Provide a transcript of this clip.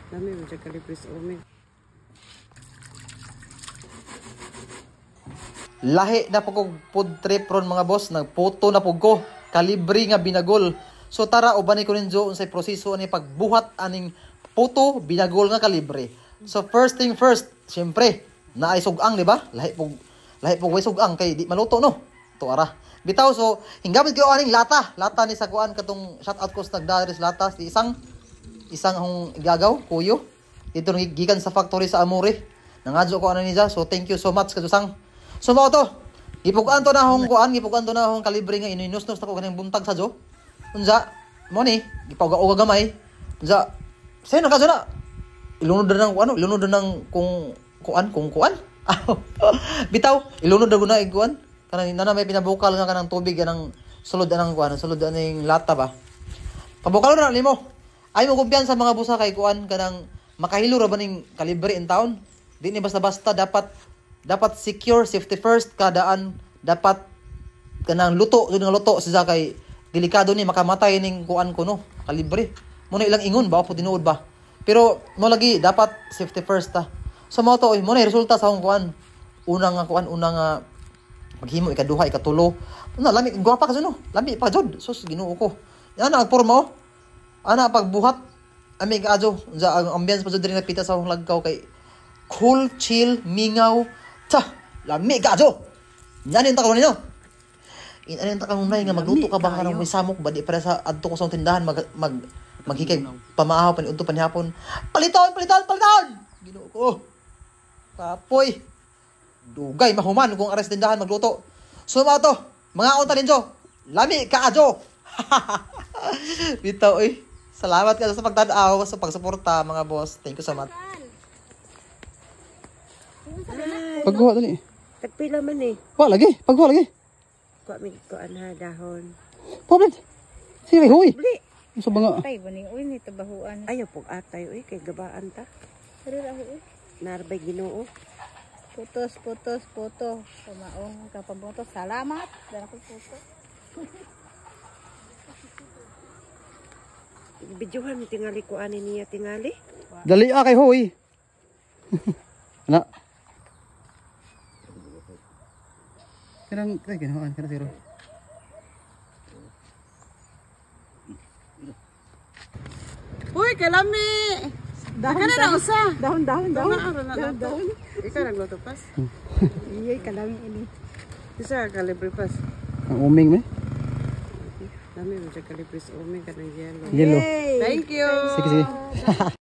Dami mo dyan kalibris umi. Lahi na po kong food trip ron mga boss. Nagpoto na po ko. Kalibre nga binagol. So tara, ubanay ko ninyo unsay proseso ani pagbuhat aning puto binagol nga kalibre. So first thing first, syempre, naay sugang, di ba? Lahi po way sugang kay di maluto no. To ara. Bitaw so hinggamit ko aning lata ni sa kuan katong shout out ko sa nagdaris lata si isang hong igagaw kuyo. Dito gikan sa factory sa Amore. Nangadyo ko ano niya. So thank you so much kadusang. So mao to. Gipugan to na hong kuan, gipugan to na hong kalibre nga ininus-nus na ko kaning buntag sa jo. Unsa? Mo ni gipaga-uga gamay. Unsa? Say na kadyo na. Ilunod na ng ano, ilunod na ng kung kuan. Bitaw, ilunod na guna iguan. Kanang nana may pinabukal nga kanang tubig kanang sulod anang kuan, sulod aning lata ba. Pabukal na nimo. Ay mo kumpiyansa mga busa kay kuan kanang makahilo ra ba ning kalibre in town. Di ni basta-basta dapat secure, safety first, kadaan dapat kanang luto siya kay delikado ni makamatay ning kuan kuno kalibre. Muna ilang ingon ba po tinuod ba. Pero mo lagi dapat safety first ta. So mo to mo na resulta sa akong kuan. Unang maghimo ikaduha ikatulo. Una lami gwapa ka no. Lami pa jud. Sus Ginoo ko. Ana ang porma ana pagbuhat ami kaadyo ang ambience pa jud diri napita sa akong lagkaw kay cool, chill, mingaw. Ta, lami kaadyo. Yan yung takon ninyo. Ano yung takon nga magluto ka ba ka ng may samok ba di para sa adto ko sa tindahan maghikay pamaahaw paniudto panihapon. Paliton. Ginoo ko. Kapoy. Dugay mahuman kung aras tindahan magluto. So mga to, mga unta ninyo. Lami kaadyo. Bitaw salamat ka sa pagtanaw, sa pagsuporta mga boss. Thank you so much. Pagkuha dali. Tagpila man eh. Pagkuha lagi. Kuha mi ko ana dahon. Poblet. Sige, huy. Bli. Sa banga. Tay bani uy ni tabahuan. Ayaw pug atay uy kay gabaan ta. Pero ra uy. Narbay Ginoo. Putos. Pamaong kapaboto. Salamat. Dara ko puto. Bidyuhan mi tingali ko ani niya tingali. Dali kay huy. Ana. Kanang ginawan kana siro. Uy, kalami. Dahon na usa. Dahon. Dahon. Ikaw nagluto pas. Iyay kalami ini. Isa kalibre pas. Ang uming me. Dami mo dyan kalibris umi kanang yellow. Yellow. Thank you. Sige.